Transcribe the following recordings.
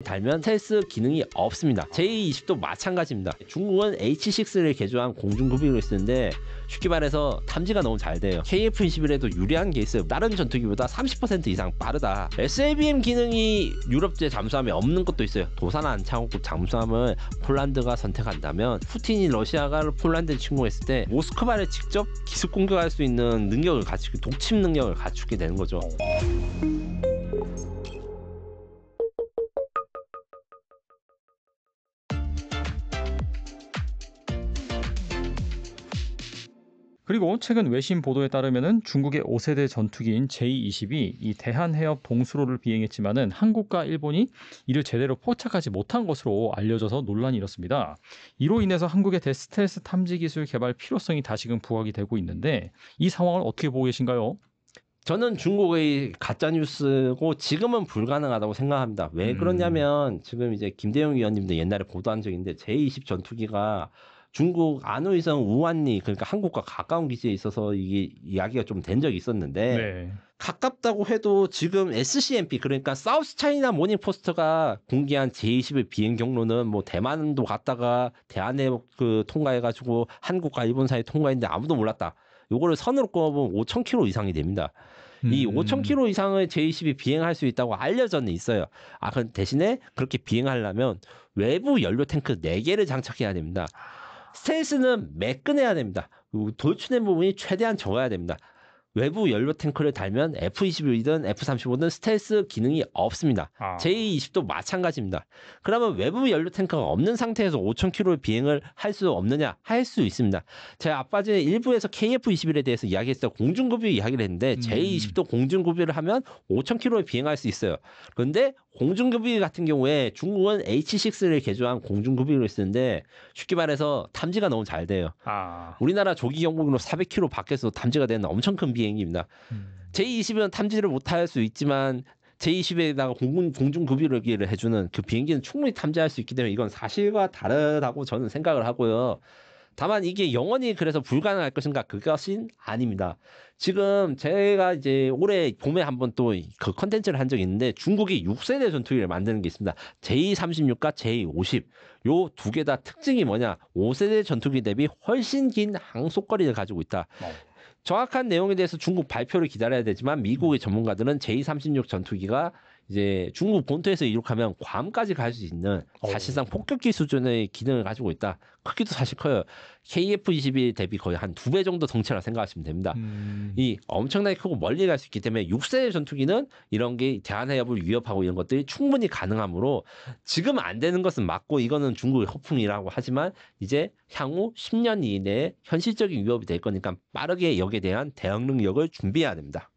달면 스텔스 기능이 없습니다. J20도 마찬가지입니다. 중국은 H6를 개조한 공중급유를 쓰는데 쉽게 말해서 탐지가 너무 잘 돼요. KF-21에도 유리한 게 있어요. 다른 전투기보다 30% 이상 빠르다. SABM 기능이 유럽제 잠수함에 없는 것도 있어요. 도산한 창호급 잠수함을 폴란드가 선택한다면 푸틴이 러시아가 폴란드를 침공했을 때 모스크바를 직접 기습 공격할 수 있는 능력을 갖추게, 독침 능력을 갖추게 되는 거죠. 그리고 최근 외신 보도에 따르면은 중국의 5세대 전투기인 J-20이 이 대한해협 봉수로를 비행했지만은 한국과 일본이 이를 제대로 포착하지 못한 것으로 알려져서 논란이 일었습니다. 이로 인해서 한국의 대스텔스 탐지 기술 개발 필요성이 다시금 부각이 되고 있는데 이 상황을 어떻게 보고 계신가요? 저는 중국의 가짜뉴스고 지금은 불가능하다고 생각합니다. 왜 그러냐면 지금 이제 김대영 위원님도 옛날에 보도한 적이 있는데 J-20 전투기가 중국 안우이성 우완리 그러니까 한국과 가까운 기지에 있어서 이게 이야기가 좀 된 적이 있었는데 네. 가깝다고 해도 지금 SCMP 그러니까 사우스 차이나 모닝포스트가 공개한 J-20의 비행 경로는 뭐 대만도 갔다가 대한해협 그 통과해가지고 한국과 일본 사이 통과했는데 아무도 몰랐다. 요거를 선으로 꼽으면 5,000km 이상이 됩니다. 이 5,000km 이상을 J-20이 비행할 수 있다고 알려져는 있어요. 아, 그 대신에 그렇게 비행하려면 외부 연료 탱크 4개를 장착해야 됩니다. 스텔스는 매끈해야 됩니다. 돌출된 부분이 최대한 적어야 됩니다. 외부 연료 탱크를 달면 F-21이든 F-35든 스텔스 기능이 없습니다. J-20도 마찬가지입니다. 그러면 외부 연료 탱크가 없는 상태에서 5,000km 비행을 할 수 없느냐? 할 수 있습니다. 제가 아까 전에 일부에서 KF-21에 대해서 이야기했어요. 공중급유 이야기를 했는데 J-20도 공중급유를 하면 5,000km를 비행할 수 있어요. 그런데 공중급유 같은 경우에 중국은 H6를 개조한 공중급유를 쓰는데 쉽게 말해서 탐지가 너무 잘 돼요. 우리나라 조기 경보기로 400km 밖에서 탐지가 되는 엄청 큰 비행기입니다. J-20은 탐지를 못할 수 있지만 J-20에다가 공중급유를 해주는 그 비행기는 충분히 탐지할 수 있기 때문에 이건 사실과 다르다고 저는 생각을 하고요. 다만 이게 영원히 그래서 불가능할 것인가 그것은 아닙니다. 지금 제가 이제 올해 봄에 한번 또 그 컨텐츠를 한 적이 있는데 중국이 6세대 전투기를 만드는 게 있습니다. J-36과 J-50 요 두 개 다 특징이 뭐냐 5세대 전투기 대비 훨씬 긴 항속거리를 가지고 있다. 정확한 내용에 대해서 중국 발표를 기다려야 되지만 미국의 전문가들은 J-36 전투기가 이제 중국 본토에서 이륙하면 괌까지 갈 수 있는 사실상 폭격기 수준의 기능을 가지고 있다. 크기도 사실 커요. KF-21 대비 거의 한 2배 정도 덩치라 생각하시면 됩니다. 이 엄청나게 크고 멀리 갈 수 있기 때문에 6세대 전투기는 이런 게 대한해협을 위협하고 이런 것들이 충분히 가능하므로 지금 안 되는 것은 맞고 이거는 중국의 허풍이라고 하지만 이제 향후 10년 이내에 현실적인 위협이 될 거니까 빠르게 여기에 대한 대응 능력을 준비해야 됩니다.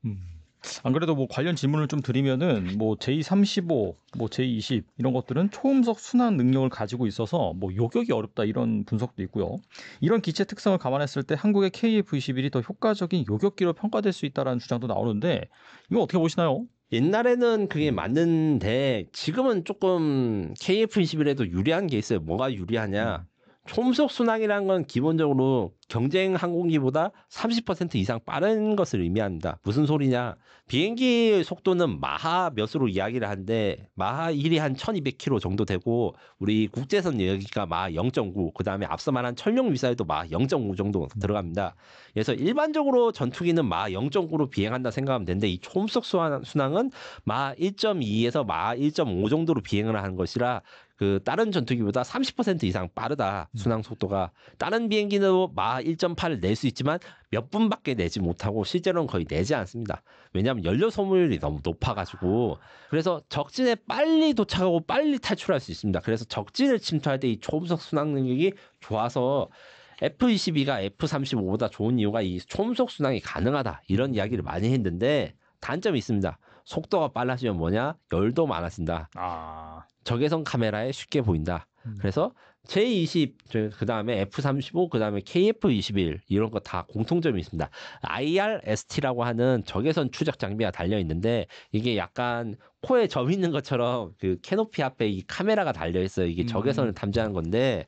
안 그래도 뭐 관련 질문을 좀 드리면은 뭐 J-35, 뭐 J-20 이런 것들은 초음속 순환 능력을 가지고 있어서 뭐 요격이 어렵다 이런 분석도 있고요. 이런 기체 특성을 감안했을 때 한국의 KF-21이 더 효과적인 요격기로 평가될 수 있다라는 주장도 나오는데 이거 어떻게 보시나요? 옛날에는 그게 맞는데 지금은 조금 KF-21에도 유리한 게 있어요. 뭐가 유리하냐? 초음속 순항이라는 건 기본적으로 경쟁 항공기보다 30% 이상 빠른 것을 의미합니다. 무슨 소리냐? 비행기 속도는 마하 몇으로 이야기를 하는데 마하 1이 한 1200km 정도 되고 우리 국제선 여기가 마하 0.9 그다음에 앞서 말한 천룡 미사일도 마하 0.5 정도 들어갑니다. 그래서 일반적으로 전투기는 마하 0.9로 비행한다 생각하면 되는데 이 초음속 순항은 마하 1.2에서 마하 1.5 정도로 비행을 하는 것이라 그 다른 전투기보다 30% 이상 빠르다. 순항 속도가. 다른 비행기는 마하 1.8을 낼 수 있지만 몇 분밖에 내지 못하고 실제로는 거의 내지 않습니다. 왜냐하면 연료 소모율이 너무 높아가지고 그래서 적진에 빨리 도착하고 빨리 탈출할 수 있습니다. 그래서 적진을 침투할 때 이 초음속 순항 능력이 좋아서 F-22가 F-35보다 좋은 이유가 이 초음속 순항이 가능하다. 이런 이야기를 많이 했는데 단점이 있습니다. 속도가 빨라지면 뭐냐? 열도 많아진다. 적외선 카메라에 쉽게 보인다. 그래서 J20 그다음에 F-35 그다음에 KF-21 이런 거 다 공통점이 있습니다. IRST라고 하는 적외선 추적 장비가 달려 있는데 이게 약간 코에 점 있는 것처럼 그 캐노피 앞에 이 카메라가 달려 있어요. 이게 적외선을 탐지하는 건데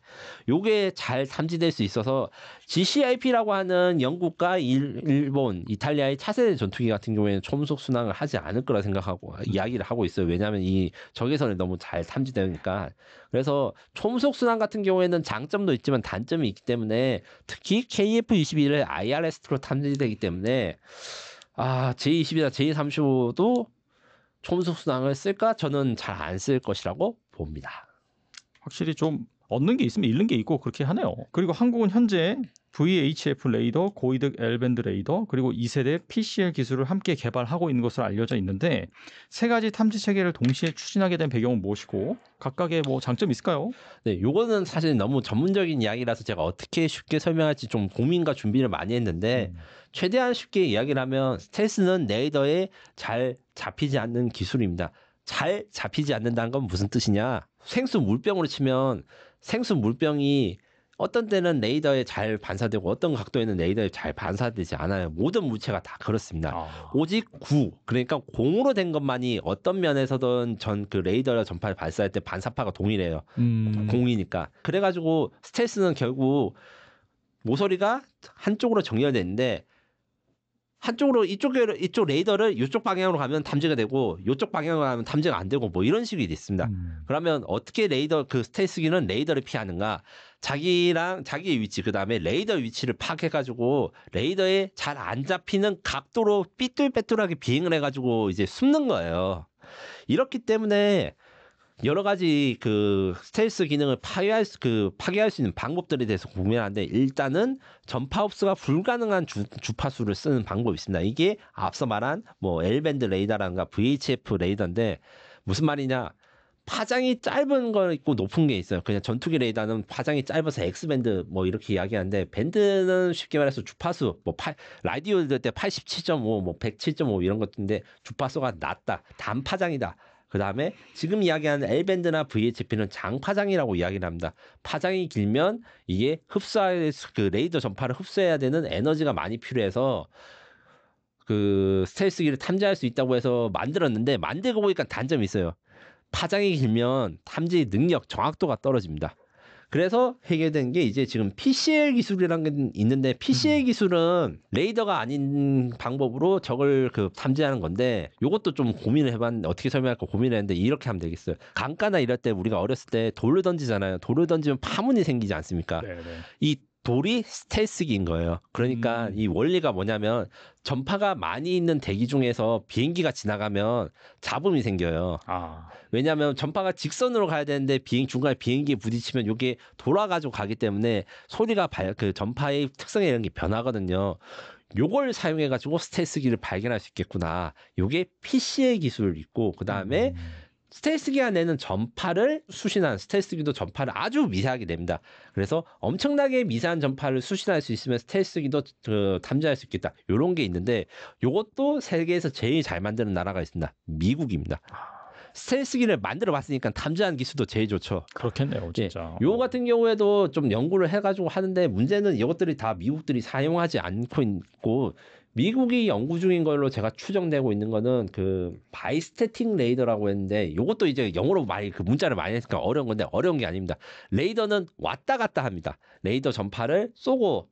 요게 잘 탐지될 수 있어서 GCIP라고 하는 영국과 일본, 이탈리아의 차세대 전투기 같은 경우에는 초음속 순항을 하지 않을 거라 생각하고 이야기를 하고 있어요. 왜냐하면 이 적외선을 너무 잘 탐지되니까. 그래서 초음속 순항 같은 경우에는 장점도 있지만 단점이 있기 때문에 특히 KF-21을 IRST로 탐지되기 때문에 J20이나 J35도 초음속 순항을 쓸까? 저는 잘 안 쓸 것이라고 봅니다. 확실히 좀 얻는 게 있으면 잃는 게 있고 그렇게 하네요. 그리고 한국은 현재 VHF 레이더, 고이득 L밴드 레이더, 그리고 2세대 PCL 기술을 함께 개발하고 있는 것으로 알려져 있는데 세 가지 탐지 체계를 동시에 추진하게 된 배경은 무엇이고 각각의 뭐 장점이 있을까요? 네, 요거는 사실 너무 전문적인 이야기라서 제가 어떻게 쉽게 설명할지 좀 고민과 준비를 많이 했는데 최대한 쉽게 이야기를 하면 스텔스는 레이더에 잘 잡히지 않는 기술입니다. 잘 잡히지 않는다는 건 무슨 뜻이냐? 생수 물병으로 치면 생수 물병이 어떤 때는 레이더에 잘 반사되고 어떤 각도에는 레이더에 잘 반사되지 않아요. 모든 물체가 다 그렇습니다. 오직 그러니까 공으로 된 것만이 어떤 면에서든 전 그 레이더나 전파를 발사할 때 반사파가 동일해요. 공이니까. 그래가지고 스텔스는 결국 모서리가 한쪽으로 정렬되는데 한쪽으로 이쪽 레이더를 이쪽 방향으로 가면 탐지가 되고 이쪽 방향으로 가면 탐지가 안 되고 뭐 이런 식이 있습니다. 그러면 어떻게 그 스텔스기는 레이더를 피하는가? 자기의 위치 그다음에 레이더 위치를 파악해가지고 레이더에 잘 안 잡히는 각도로 삐뚤빼뚤하게 비행을 해가지고 이제 숨는 거예요. 이렇기 때문에 여러 가지 그 스텔스 기능을 파괴할 수 있는 방법들에 대해서 고민하는데 일단은 전파 흡수가 불가능한 주파수를 쓰는 방법이 있습니다. 이게 앞서 말한 뭐 L밴드 레이더라든가 VHF 레이더인데 무슨 말이냐? 파장이 짧은 거 있고 높은 게 있어요. 그냥 전투기 레이더는 파장이 짧아서 X밴드 뭐 이렇게 이야기하는데 밴드는 쉽게 말해서 주파수 뭐 라디오 들을 때 87.5, 뭐 107.5 이런 것인데 주파수가 낮다, 단파장이다. 그 다음에 지금 이야기하는 L밴드나 VHP는 장파장이라고 이야기를 합니다. 파장이 길면 이게 그 레이더 전파를 흡수해야 되는 에너지가 많이 필요해서 그 스텔스기를 탐지할 수 있다고 해서 만들었는데 만들고 보니까 단점이 있어요. 파장이 길면 탐지 능력, 정확도가 떨어집니다. 그래서 해결된 게 이제 지금 PCL 기술이라는 게 있는데 PCL 기술은 레이더가 아닌 방법으로 적을 탐지하는 건데 이것도 좀 고민을 해봤는데 어떻게 설명할까 고민을 했는데 이렇게 하면 되겠어요. 강가나 이럴 때 우리가 어렸을 때 돌을 던지잖아요. 돌을 던지면 파문이 생기지 않습니까? 네네. 이 돌이 스텔스기인 거예요. 그러니까 이 원리가 뭐냐면 전파가 많이 있는 대기 중에서 비행기가 지나가면 잡음이 생겨요. 왜냐하면 전파가 직선으로 가야 되는데 중간에 비행기에 부딪히면 이게 돌아가지고 가기 때문에 소리가 그 전파의 특성에 이런 게 변하거든요. 요걸 사용해가지고 스텔스기를 발견할 수 있겠구나. 요게 PCL 기술 있고 그 다음에 스텔스기가 내는 전파를 수신한 스텔스기도 전파를 아주 미세하게 냅니다. 그래서 엄청나게 미세한 전파를 수신할 수 있으면 스텔스기도 탐지할 수 있겠다. 요런 게 있는데 요것도 세계에서 제일 잘 만드는 나라가 있습니다. 미국입니다. 스텔스기를 만들어 봤으니까 탐지하는 기술도 제일 좋죠. 그렇겠네요, 진짜. 요 같은 경우에도 좀 연구를 해가지고 하는데 문제는 이것들이 다 미국들이 사용하지 않고 있고 미국이 연구 중인 걸로 제가 추정되고 있는 거는 그 바이스태틱 레이더라고 했는데 요것도 이제 영어로 많이 그 문자를 많이 했으니까 어려운 건데 어려운 게 아닙니다. 레이더는 왔다 갔다 합니다. 레이더 전파를 쏘고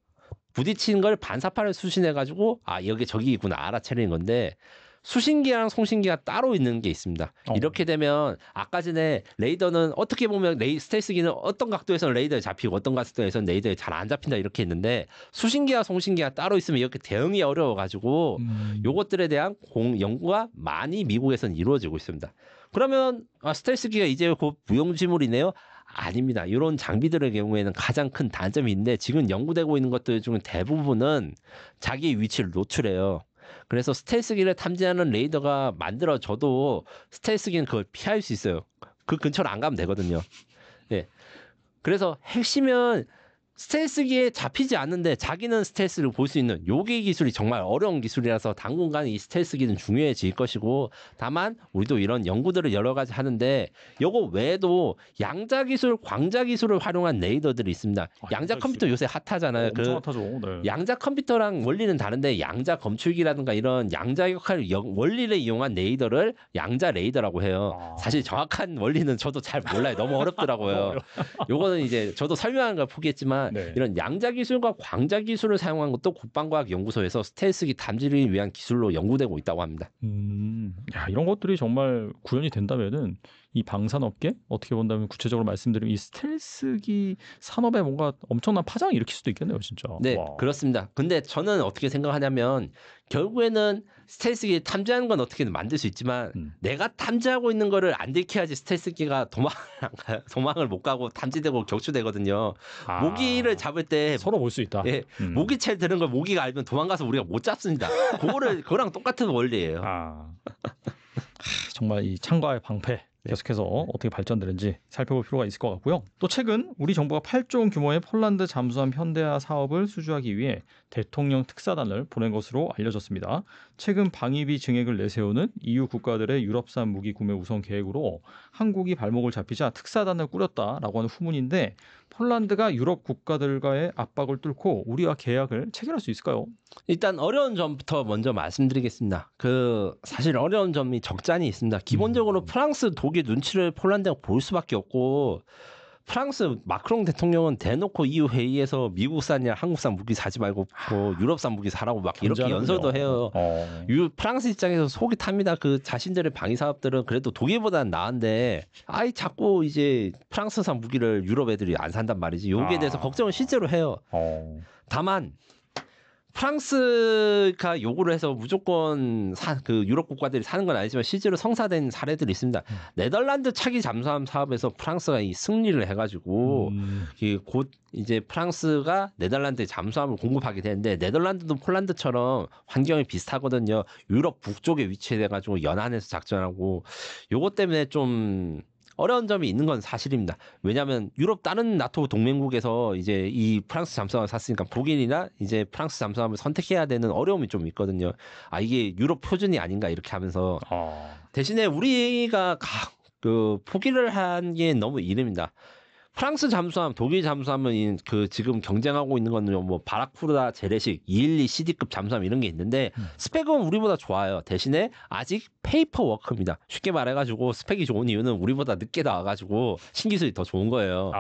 부딪히는 걸 반사파를 수신해가지고 여기 저기 있구나 알아차리는 건데 수신기랑 송신기가 따로 있는 게 있습니다. 이렇게 되면 아까 전에 레이더는 어떻게 보면 스텔스기는 어떤 각도에서는 레이더에 잡히고 어떤 각도에서는 레이더에 잘 안 잡힌다 이렇게 했는데 수신기와 송신기가 따로 있으면 이렇게 대응이 어려워가지고 요것들에 대한 연구가 많이 미국에서는 이루어지고 있습니다. 그러면 스텔스기가 이제 곧 무용지물이네요? 아닙니다. 이런 장비들의 경우에는 가장 큰 단점이 있는데 지금 연구되고 있는 것들 중 대부분은 자기 위치를 노출해요. 그래서 스텔스기를 탐지하는 레이더가 만들어져도 스텔스기는 그걸 피할 수 있어요. 그 근처로 안 가면 되거든요. 예. 그래서 핵심은 스텔스기에 잡히지 않는데 자기는 스텔스를 볼 수 있는 요기 기술이 정말 어려운 기술이라서 당분간 이 스텔스기는 중요해질 것이고, 다만 우리도 이런 연구들을 여러 가지 하는데 요거 외에도 양자 기술, 광자 기술을 활용한 레이더들이 있습니다. 양자 컴퓨터 요새 핫하잖아요. 엄청 핫하죠. 네. 양자 컴퓨터랑 원리는 다른데 양자 검출기라든가 이런 양자 역할 원리를 이용한 레이더를 양자 레이더라고 해요. 사실 정확한 원리는 저도 잘 몰라요. 너무 어렵더라고요. 요거는 이제 저도 설명하는 걸 포기했지만 네. 이런 양자 기술과 광자 기술을 사용한 것도 국방과학연구소에서 스텔스기 탐지를 위한 기술로 연구되고 있다고 합니다. 야, 이런 것들이 정말 구현이 된다면은 이 방산업계 어떻게 본다면 구체적으로 말씀드리면 이 스텔스기 산업에 뭔가 엄청난 파장을 일으킬 수도 있겠네요, 진짜. 네, 와. 그렇습니다. 근데 저는 어떻게 생각하냐면 결국에는 스텔스기 탐지하는 건 어떻게든 만들 수 있지만 내가 탐지하고 있는 거를 안 들켜야지 스텔스기가 도망을 못 가고 탐지되고 격추되거든요. 모기를 잡을 때 서로 볼 수 있다. 예, 모기채 드는 걸 모기가 알면 도망가서 우리가 못 잡습니다. 그거랑 똑같은 원리예요. 정말 이 창과의 방패 계속해서 어떻게 발전되는지 살펴볼 필요가 있을 것 같고요. 또 최근 우리 정부가 8조 규모의 폴란드 잠수함 현대화 사업을 수주하기 위해 대통령 특사단을 보낸 것으로 알려졌습니다. 최근 방위비 증액을 내세우는 EU 국가들의 유럽산 무기 구매 우선 계획으로 한국이 발목을 잡히자 특사단을 꾸렸다라고 하는 후문인데, 폴란드가 유럽 국가들과의 압박을 뚫고 우리와 계약을 체결할 수 있을까요? 일단 어려운 점부터 먼저 말씀드리겠습니다. 사실 어려운 점이 적잖이 있습니다. 기본적으로 프랑스, 독일 눈치를 폴란드가 볼 수밖에 없고, 프랑스 마크롱 대통령은 대놓고 EU 회의에서 미국산이나 한국산 무기 사지 말고 유럽산 무기 사라고 막 이렇게 연설도 해요. 프랑스 입장에서 속이 탑니다. 자신들의 방위 사업들은 그래도 독일보다는 나은데 자꾸 이제 프랑스산 무기를 유럽 애들이 안 산단 말이지. 여기에 대해서 걱정을 실제로 해요. 다만 프랑스가 요구를 해서 무조건 유럽 국가들이 사는 건 아니지만 실제로 성사된 사례들이 있습니다. 네덜란드 차기 잠수함 사업에서 프랑스가 이 승리를 해가지고 곧 이제 프랑스가 네덜란드에 잠수함을 공급하게 되는데, 네덜란드도 폴란드처럼 환경이 비슷하거든요. 유럽 북쪽에 위치해가지고 연안에서 작전하고, 요것 때문에 좀 어려운 점이 있는 건 사실입니다. 왜냐하면 유럽 다른 나토 동맹국에서 이제 이 프랑스 잠수함을 샀으니까 독일이나 이제 프랑스 잠수함을 선택해야 되는 어려움이 좀 있거든요. 이게 유럽 표준이 아닌가 이렇게 하면서 대신에 우리가 포기를 한 게 너무 이릅니다. 프랑스 잠수함, 독일 잠수함은 지금 경쟁하고 있는 거는 뭐 바라쿠다, 재래식, 212 CD급 잠수함 이런 게 있는데 스펙은 우리보다 좋아요. 대신에 아직 페이퍼 워크입니다. 쉽게 말해가지고 스펙이 좋은 이유는 우리보다 늦게 나와가지고 신기술이 더 좋은 거예요.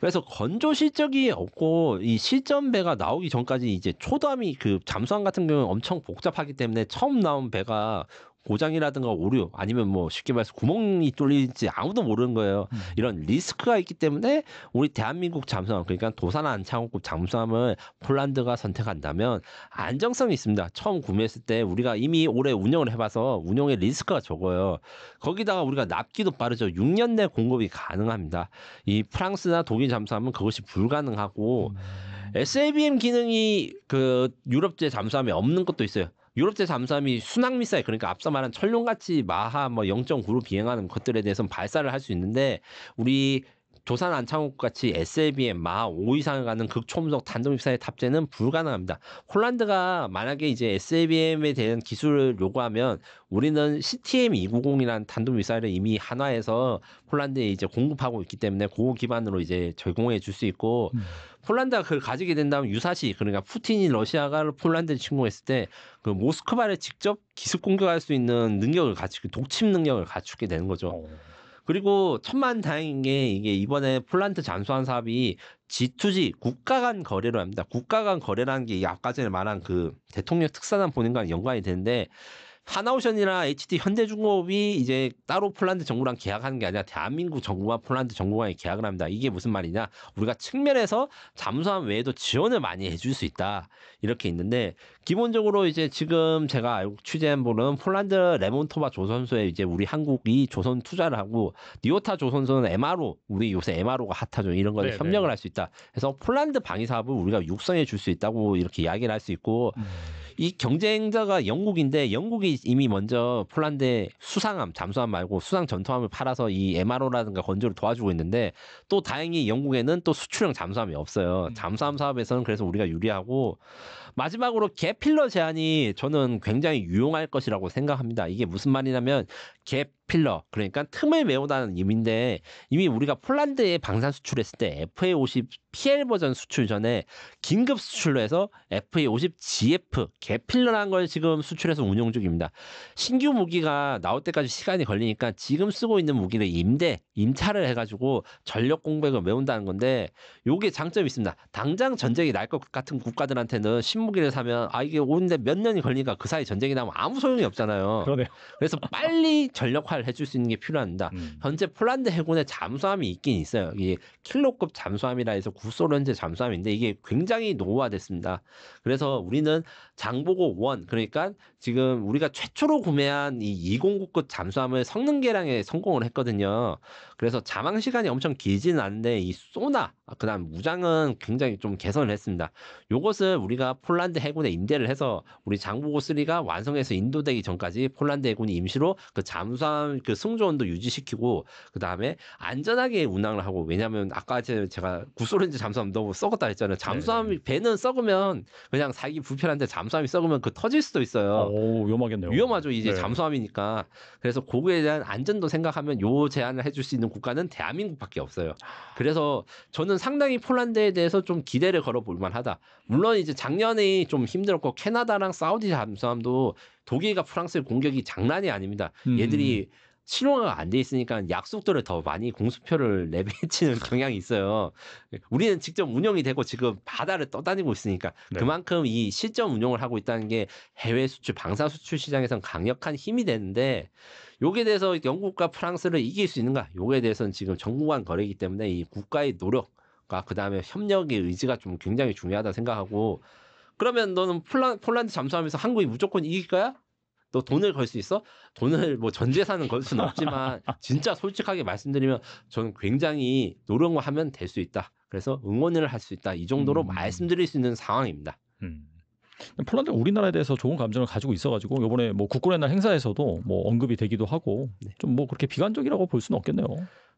그래서 건조 실적이 없고 이 실전배가 나오기 전까지 이제 초도함이 잠수함 같은 경우는 엄청 복잡하기 때문에 처음 나온 배가 고장이라든가 오류 아니면 뭐 쉽게 말해서 구멍이 뚫릴지 아무도 모르는 거예요. 이런 리스크가 있기 때문에 우리 대한민국 잠수함, 그러니까 도산 안창호급 잠수함을 폴란드가 선택한다면 안정성이 있습니다. 처음 구매했을 때 우리가 이미 오래 운영을 해봐서 운영의 리스크가 적어요. 거기다가 우리가 납기도 빠르죠. 6년 내 공급이 가능합니다. 이 프랑스나 독일 잠수함은 그것이 불가능하고 SABM 기능이 유럽제 잠수함에 없는 것도 있어요. 유럽제 잠수함이 순항 미사일, 그러니까 앞서 말한 천룡같이 마하 0.9로 비행하는 것들에 대해서는 발사를 할 수 있는데, 우리 조산 안창호급 같이 SLBM 마하 5 이상을 가는 극초음속 탄도미사일 탑재는 불가능합니다. 폴란드가 만약에 이제 SLBM에 대한 기술을 요구하면 우리는 CTM-290이라는 탄도미사일을 이미 한화해서 폴란드에 이제 공급하고 있기 때문에 그거 기반으로 이제 제공해 줄 수 있고, 폴란드가 그걸 가지게 된다면 유사시, 그러니까 푸틴이 러시아가 폴란드를 침공했을 때 모스크바를 직접 기습 공격할 수 있는 능력을 갖추고 독침 능력을 갖추게 되는 거죠. 그리고 천만다행인 게 이게 이번에 폴란드 잠수함 사업이 G2G 국가 간 거래로 합니다. 국가 간 거래라는 게 아까 전에 말한 대통령 특사단 보낸 거랑 연관이 되는데, 하나오션이나 HD 현대중공업이 이제 따로 폴란드 정부랑 계약하는 게 아니라 대한민국 정부와 폴란드 정부가 계약을 합니다. 이게 무슨 말이냐? 우리가 측면에서 잠수함 외에도 지원을 많이 해줄 수 있다. 이렇게 있는데, 기본적으로 이제 지금 제가 취재한 바로는 폴란드 레몬토바 조선소에 이제 우리 한국이 조선 투자를 하고, 니오타 조선소는 MRO, 우리 요새 MRO가 핫하죠. 이런 거에 협력을 할 수 있다. 그래서 폴란드 방위 사업을 우리가 육성해 줄 수 있다고 이렇게 이야기를 할 수 있고, 이 경쟁자가 영국인데 영국이 이미 먼저 폴란드에 수상함, 잠수함 말고 수상 전투함을 팔아서 이 MRO라든가 건조를 도와주고 있는데 또 다행히 영국에는 또 수출형 잠수함이 없어요. 잠수함 사업에서는 그래서 우리가 유리하고 마지막으로 갭필러 제한이 저는 굉장히 유용할 것이라고 생각합니다. 이게 무슨 말이냐면 갭필러 그러니까 틈을 메우다는 의미인데 이미 우리가 폴란드에 방산 수출했을 때 FA50 PL 버전 수출 전에 긴급 수출로 해서 FA50 GF 갭필러라는 걸 지금 수출해서 운용 중입니다. 신규 무기가 나올 때까지 시간이 걸리니까 지금 쓰고 있는 무기를 임차를 해가지고 전력 공백을 메운다는 건데 요게 장점이 있습니다. 당장 전쟁이 날 것 같은 국가들한테는 신무기를 사면 이게 오는데 몇 년이 걸리니까 그 사이 전쟁이 나면 아무 소용이 없잖아요. 그러네요. 그래서 빨리 전력화를 해줄 수 있는 게 필요합니다. 현재 폴란드 해군에 잠수함이 있긴 있어요. 이게 킬로급 잠수함이라 해서 구소련제 잠수함인데 이게 굉장히 노후화됐습니다. 그래서 우리는 장보고 1 그러니까 지금 우리가 최초로 구매한 이 209급 잠수함을 성능 개량에 성공을 했거든요. 그래서 잠항 시간이 엄청 길지는 않은데 이 소나 그다음 무장은 굉장히 좀 개선을 했습니다. 요것을 우리가 폴란드 해군에 임대를 해서 우리 장보고 3가 완성해서 인도되기 전까지 폴란드 해군이 임시로 그 잠수함 그 승조원도 유지시키고 그다음에 안전하게 운항을 하고 왜냐하면 아까 제가 구소련제 잠수함 너무 썩었다 했잖아요. 잠수함이 배는 썩으면 그냥 살기 불편한데 잠수함이 썩으면 그 터질 수도 있어요. 오, 위험하겠네요. 위험하죠. 이제 네. 잠수함이니까. 그래서 그거에 대한 안전도 생각하면 요 제안을 해줄 수 있는 국가는 대한민국밖에 없어요. 그래서 저는 상당히 폴란드에 대해서 좀 기대를 걸어볼 만하다. 물론 이제 작년에 좀 힘들었고 캐나다랑 사우디 잠수함도 독일과 프랑스의 공격이 장난이 아닙니다. 얘들이 실용화가 안 돼 있으니까 약속들을 더 많이 공수표를 내비치는 경향이 있어요. 우리는 직접 운영이 되고 지금 바다를 떠다니고 있으니까 네. 그만큼 이 실전 운용을 하고 있다는 게 해외 수출, 방산 수출 시장에선 강력한 힘이 되는데 요게 대해서 영국과 프랑스를 이길 수 있는가? 요게 대해서는 지금 정부 간 거래이기 때문에 이 국가의 노력과 그다음에 협력의 의지가 좀 굉장히 중요하다 생각하고 그러면 너는 폴란드 잠수함에서 한국이 무조건 이길 거야? 너 돈을 걸 수 있어? 돈을 뭐 전 재산은 걸 수는 없지만 진짜 솔직하게 말씀드리면 저는 굉장히 노력을 하면 될 수 있다. 그래서 응원을 할 수 있다. 이 정도로 말씀드릴 수 있는 상황입니다. 폴란드가 우리나라에 대해서 좋은 감정을 가지고 있어가지고 이번에 뭐 국군의 날 행사에서도 뭐 언급이 되기도 하고 좀 뭐 그렇게 비관적이라고 볼 수는 없겠네요.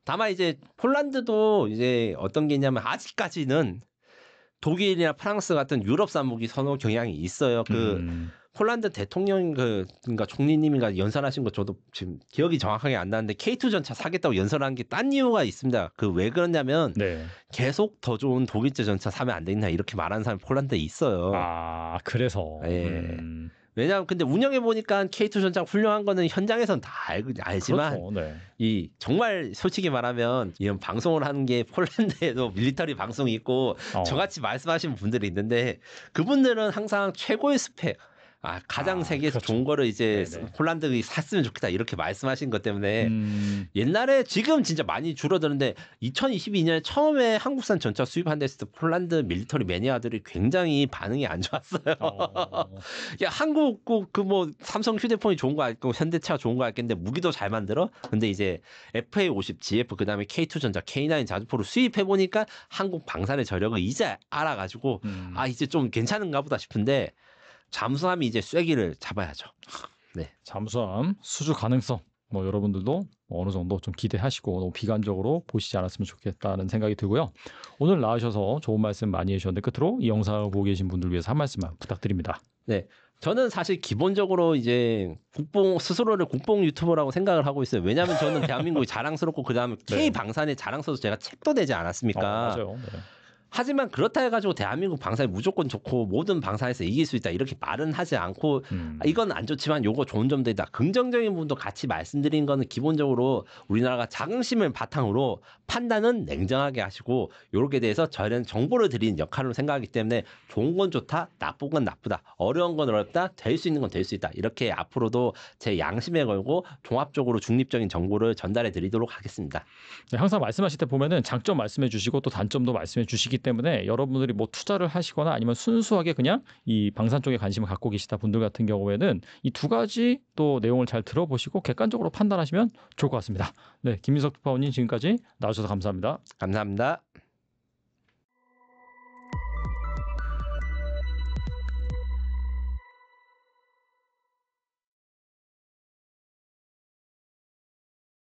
다만 이제 폴란드도 이제 어떤 게 있냐면 아직까지는 독일이나 프랑스 같은 유럽산 무기 선호 경향이 있어요. 폴란드 대통령 그러니까 총리님이가 연설하신 거 저도 지금 기억이 정확하게 안 나는데 K2 전차 사겠다고 연설한 게 딴 이유가 있습니다. 그 왜 그러냐면 계속 더 좋은 독일제 전차 사면 안 되냐 이렇게 말하는 사람이 폴란드에 있어요. 아 그래서. 예. 왜냐하면 근데 운영해 보니까 K2 전차 훌륭한 거는 현장에서는 다 알지만 그렇죠. 이 정말 솔직히 말하면 이런 방송을 하는 게 폴란드에도 밀리터리 방송이 있고 저같이 말씀하시는 분들이 있는데 그분들은 항상 최고의 스펙 가장 세계에서 그렇죠. 좋은 거를 이제 폴란드가 샀으면 좋겠다 이렇게 말씀하신 것 때문에 옛날에 지금 진짜 많이 줄어드는데 2022년에 처음에 한국산 전차 수입한 데서 폴란드 밀리터리 매니아들이 굉장히 반응이 안 좋았어요. 야 한국 그 뭐 삼성 휴대폰이 좋은 거 알고 현대차가 좋은 거 알겠는데 무기도 잘 만들어? 근데 이제 FA50 GF 그다음에 K2 전차 K9 자주포를 수입해 보니까 한국 방산의 저력을 이제 알아가지고 이제 좀 괜찮은가 보다 싶은데 잠수함이 이제 쐐기를 잡아야죠. 네. 잠수함 수주 가능성 뭐 여러분들도 어느 정도 좀 기대하시고 너무 비관적으로 보시지 않았으면 좋겠다는 생각이 들고요. 오늘 나와주셔서 좋은 말씀 많이 해주셨는데 끝으로 이 영상을 보고 계신 분들 위해서 한 말씀만 부탁드립니다. 네. 저는 사실 기본적으로 이제 스스로를 국뽕 유튜버라고 생각을 하고 있어요. 왜냐하면 저는 대한민국이 자랑스럽고 그다음에 K 방산에 자랑스러워서 제가 책도 내지 않았습니까? 맞아요. 하지만 그렇다 해가지고 대한민국 방산이 무조건 좋고 모든 방산에서 이길 수 있다 이렇게 말은 하지 않고 이건 안 좋지만 요거 좋은 점도 있다. 긍정적인 부분도 같이 말씀드린 거는 기본적으로 우리나라가 자긍심을 바탕으로 판단은 냉정하게 하시고 요렇게 대해서 저희는 정보를 드리는 역할로 생각하기 때문에 좋은 건 좋다, 나쁜 건 나쁘다, 어려운 건 어렵다, 될 수 있는 건 될 수 있다. 이렇게 앞으로도 제 양심에 걸고 종합적으로 중립적인 정보를 전달해 드리도록 하겠습니다. 네, 항상 말씀하실 때 보면은 장점 말씀해 주시고 또 단점도 말씀해 주시기 때문에 여러분들이 뭐 투자를 하시거나 아니면 순수하게 그냥 이 방산 쪽에 관심을 갖고 계시다 분들 같은 경우에는 이 두 가지 또 내용을 잘 들어보시고 객관적으로 판단하시면 좋을 것 같습니다. 네, 김민석 특파원님 지금까지 나와주셔서 감사합니다. 감사합니다.